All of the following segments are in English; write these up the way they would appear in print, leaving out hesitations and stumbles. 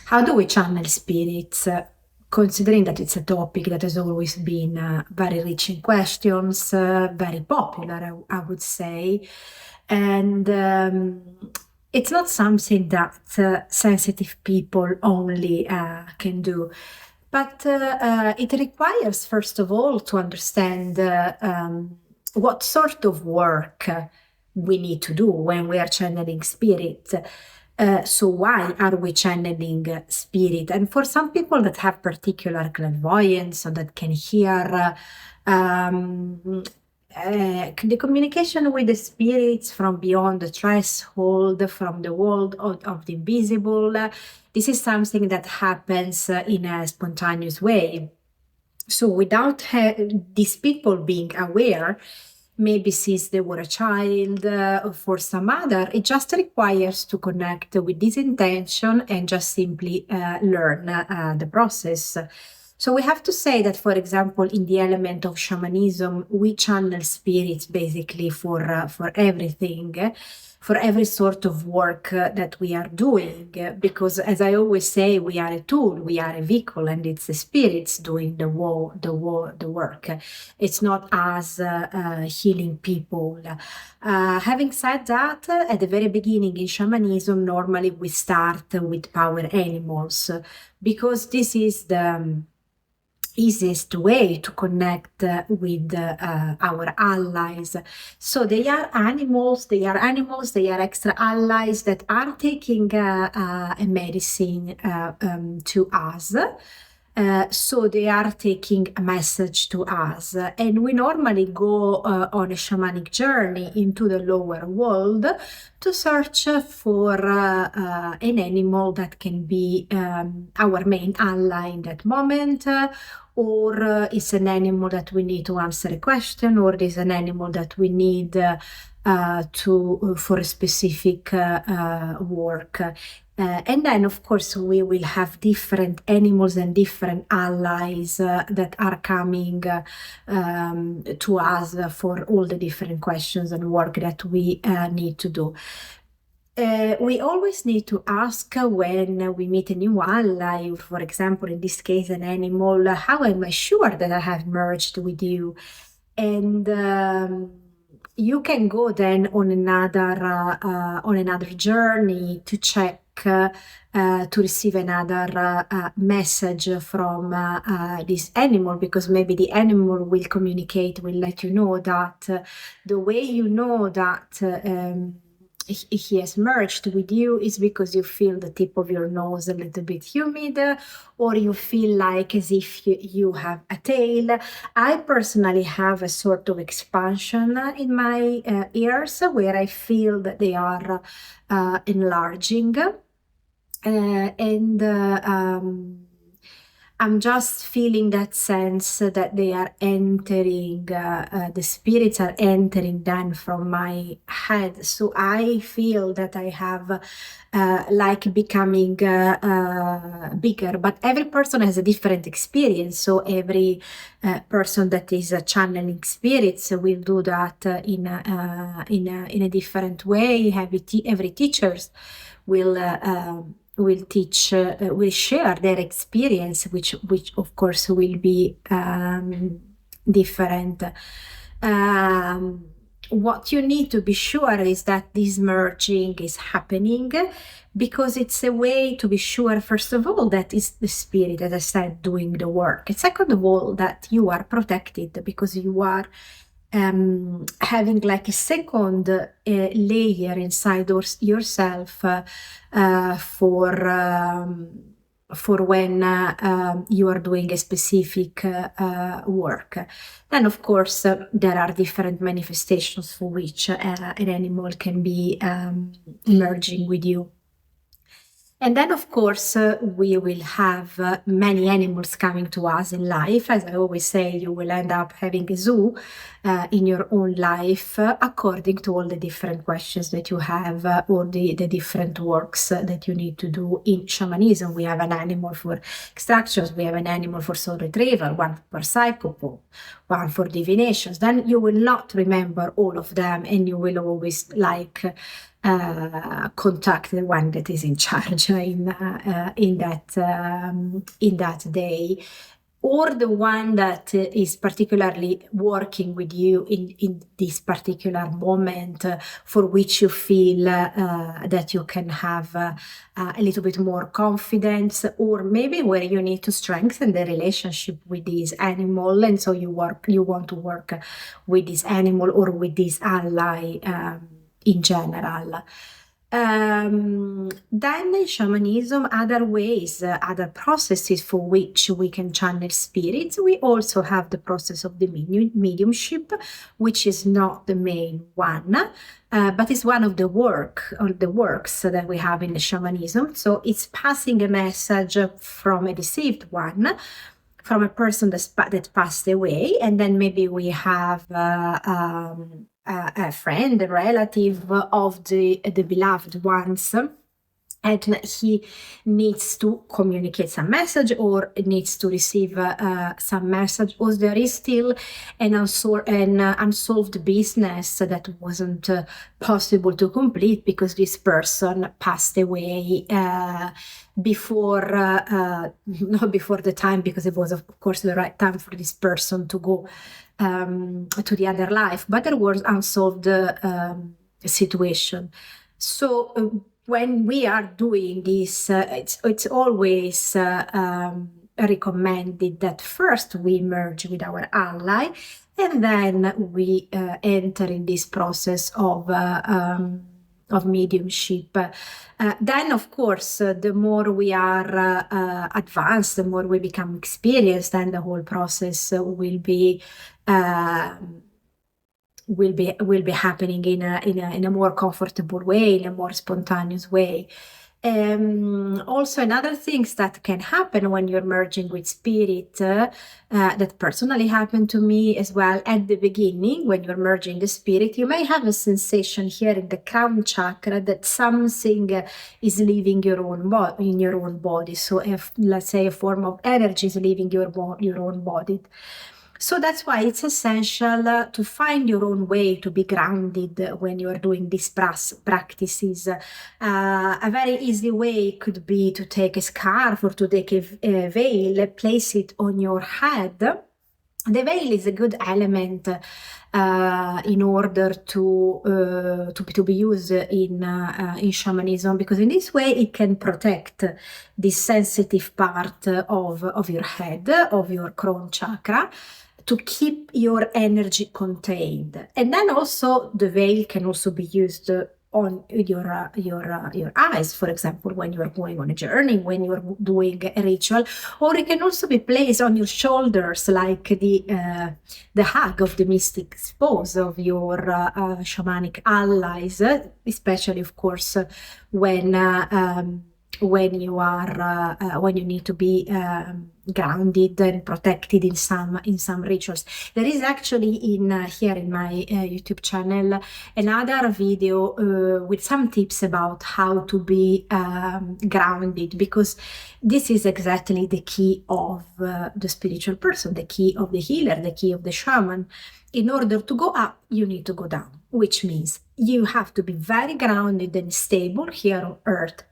How do we channel spirits? Considering that it's a topic that has always been very rich in questions, very popular, I would say. And it's not something that sensitive people only can do. But it requires, first of all, to understand what sort of work we need to do when we are channeling spirit. So why are we channeling spirit? And for some people that have particular clairvoyance, so that can hear the communication with the spirits from beyond the threshold, from the world of the invisible, this is something that happens in a spontaneous way. So without these people being aware, maybe since they were a child or for some other, it just requires to connect with this intention and just simply learn the process. So we have to say that, for example, in the element of shamanism, we channel spirits basically for everything, for every sort of work that we are doing, because as I always say, we are a tool, we are a vehicle, and it's the spirits doing the work. It's not us healing people. Having said that, at the very beginning in shamanism, normally we start with power animals, because this is the easiest way to connect with our allies. So they are animals, they are extra allies that are taking a medicine to us. So they are taking a message to us, and we normally go on a shamanic journey into the lower world to search for an animal that can be our main ally in that moment, or it's an animal that we need to answer a question, or it's an animal that we need for a specific work. And then, of course, we will have different animals and different allies that are coming to us for all the different questions and work that we need to do. We always need to ask when we meet a new ally, for example, in this case, an animal, how am I sure that I have merged with you? And you can go then on another journey to check, to receive another message from this animal, because maybe the animal will communicate, will let you know that the way you know that he has merged with you is because you feel the tip of your nose a little bit humid, or you feel like as if you have a tail. I personally have a sort of expansion in my ears where I feel that they are enlarging. And I'm just feeling that sense that they are entering, the spirits are entering then from my head. So I feel that I have like becoming bigger, but every person has a different experience. So every person that is channeling spirits will do that in a different way. Every teachers will teach, will share their experience, which of course will be different. What you need to be sure is that this merging is happening, because it's a way to be sure, first of all, that it's the spirit, as I said, doing the work. And second of all, that you are protected, because you are having like a second layer inside yourself for when you are doing a specific work. Then, of course, there are different manifestations for which an animal can be merging with you. And then, of course, we will have many animals coming to us in life. As I always say, you will end up having a zoo in your own life, according to all the different questions that you have, or the different works that you need to do in shamanism. We have an animal for extractions, we have an animal for soul retrieval, one for psychopo, one for divinations. Then you will not remember all of them, and you will always like contact the one that is in charge in that day, or the one that is particularly working with you in this particular moment, for which you feel that you can have a little bit more confidence, or maybe where you need to strengthen the relationship with this animal, and so you want to work with this animal or with this ally in general. Then in shamanism, other ways, other processes for which we can channel spirits. We also have the process of the mediumship, which is not the main one, but it's one of the works that we have in the shamanism. So it's passing a message from a deceived one, from a person that passed away, and then maybe we have a friend, a relative of the beloved ones, and he needs to communicate some message or needs to receive some message, or there is still an unsolved business that wasn't possible to complete because this person passed away before, not before the time, because it was of course the right time for this person to go to the other life, but there was unsolved situation. So when we are doing this, it's always recommended that first we merge with our ally, and then we enter in this process of mediumship. Then, of course, the more we are advanced, the more we become experienced, and the whole process will be happening in a more comfortable way, in a more spontaneous way. Also, another things that can happen when you're merging with spirit, that personally happened to me as well at the beginning. When you're merging the spirit, you may have a sensation here in the crown chakra that something is leaving your own body. So if, let's say, a form of energy is leaving your own body. So that's why it's essential to find your own way to be grounded when you are doing these practices. A very easy way could be to take a scarf or to take a veil, place it on your head. The veil is a good element in order to be used in shamanism, because in this way it can protect this sensitive part of your head, of your crown chakra, to keep your energy contained. And then also the veil can also be used on your eyes, for example, when you are going on a journey, when you are doing a ritual, or it can also be placed on your shoulders, like the hug of the mystic spouse of your shamanic allies, especially, of course, when you need to be grounded and protected in some rituals. There is actually here in my YouTube channel another video with some tips about how to be grounded, because this is exactly the key of the spiritual person, the key of the healer, the key of the shaman. In order to go up, you need to go down, which means you have to be very grounded and stable here on earth,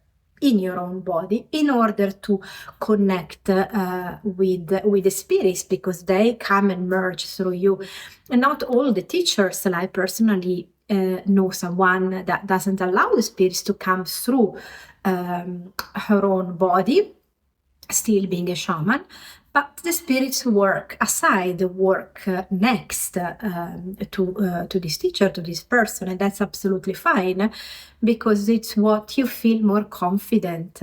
in your own body, in order to connect with the spirits, because they come and merge through you. And not all the teachers, and I personally know someone that doesn't allow the spirits to come through her own body, still being a shaman, but the spirits work next to this teacher, to this person, and that's absolutely fine, because it's what you feel more confident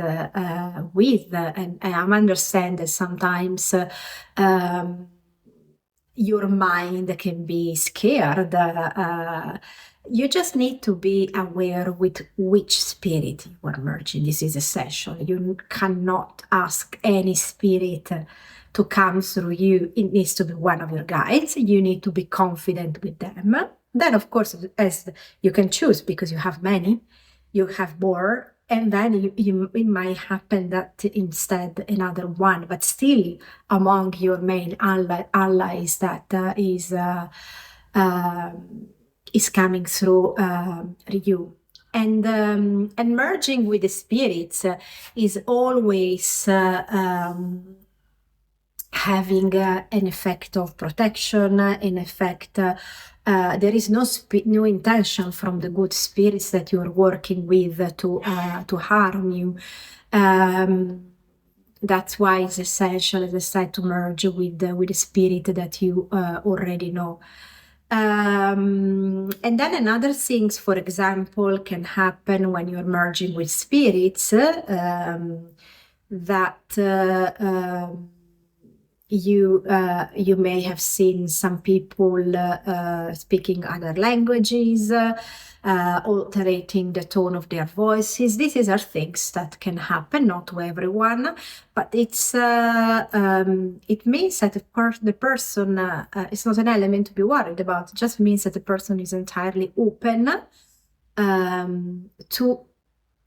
with. And I understand that sometimes your mind can be scared. You just need to be aware with which spirit you are merging. This is essential. You cannot ask any spirit to come through you. It needs to be one of your guides. You need to be confident with them. Then, of course, as you can choose, because you have many, you have more, and then it might happen that instead another one, but still among your main allies that is coming through you. And merging with the spirits is always having an effect of protection, an effect. There is no intention from the good spirits that you are working with to harm you. That's why it's essential, as I said, to merge with the spirit that you already know. And then another things, for example, can happen when you're merging with spirits, that you may have seen some people speaking other languages, altering the tone of their voices. These are things that can happen, not to everyone, but it means that the person, it's not an element to be worried about. It just means that the person is entirely open to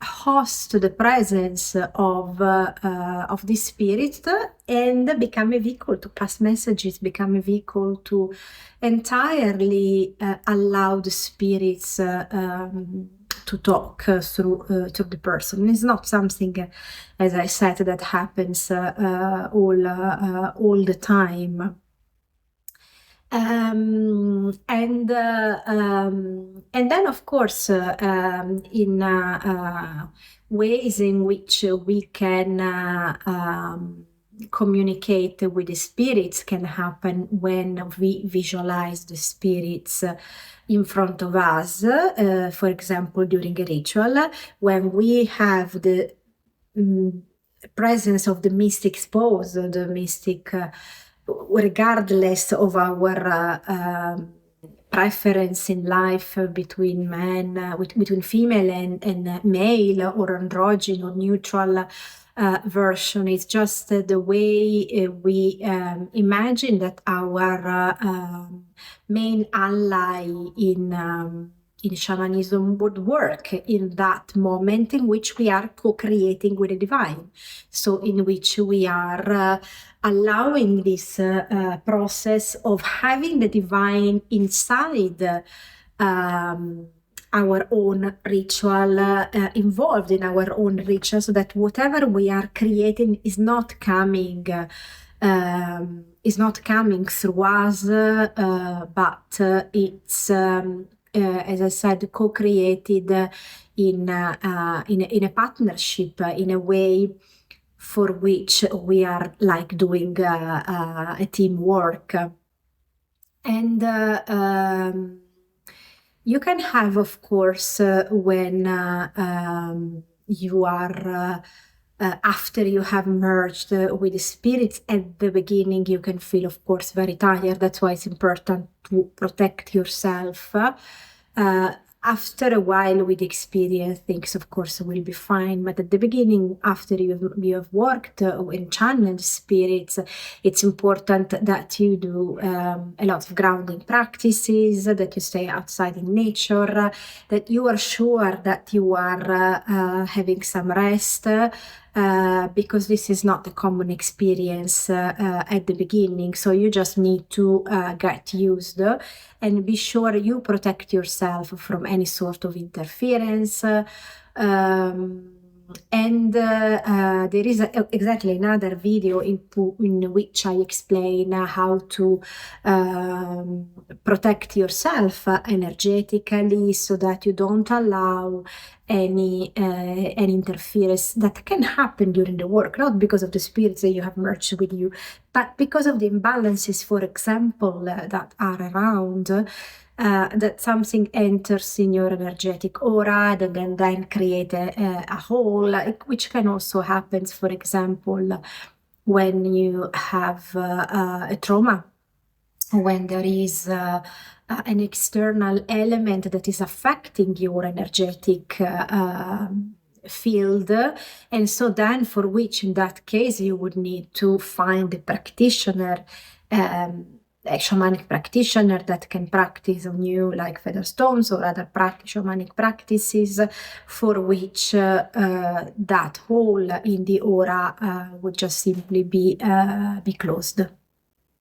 host the presence of the spirit and become a vehicle to pass messages, become a vehicle to entirely allow the spirits to talk through the person. It's not something, as I said, that happens all the time. And then, of course, in ways in which we can communicate with the spirits can happen when we visualize the spirits in front of us. For example, during a ritual, when we have the presence of the mystic spouse, the mystic, regardless of our preference in life between between female and male, or androgyne or neutral version. It's just the way we imagine that our main ally in shamanism would work in that moment in which we are co-creating with the divine. So in which we are allowing this process of having the divine inside our own ritual, involved in our own ritual, so that whatever we are creating is not coming through us, but it's as I said, co-created in a partnership, in a way for which we are like doing a teamwork. And you can have, of course, when you are after you have merged with the spirits at the beginning, you can feel, of course, very tired. That's why it's important to protect yourself. After a while with experience, things, of course, will be fine. But at the beginning, after you have worked and channeled spirits, it's important that you do a lot of grounding practices, that you stay outside in nature, that you are sure that you are having some rest, because this is not a common experience at the beginning. So you just need to get used and be sure you protect yourself from any sort of interference. And there is exactly another video in which I explain how to protect yourself energetically, so that you don't allow any interference that can happen during the work, not because of the spirits that you have merged with you, but because of the imbalances, for example, that are around. That something enters in your energetic aura and then create a hole, which can also happen, for example, when you have a trauma, when there is an external element that is affecting your energetic field. And so then, for which in that case you would need to find a practitioner, a shamanic practitioner that can practice on you, like feather stones or other shamanic practices, for which that hole in the aura would just simply be closed.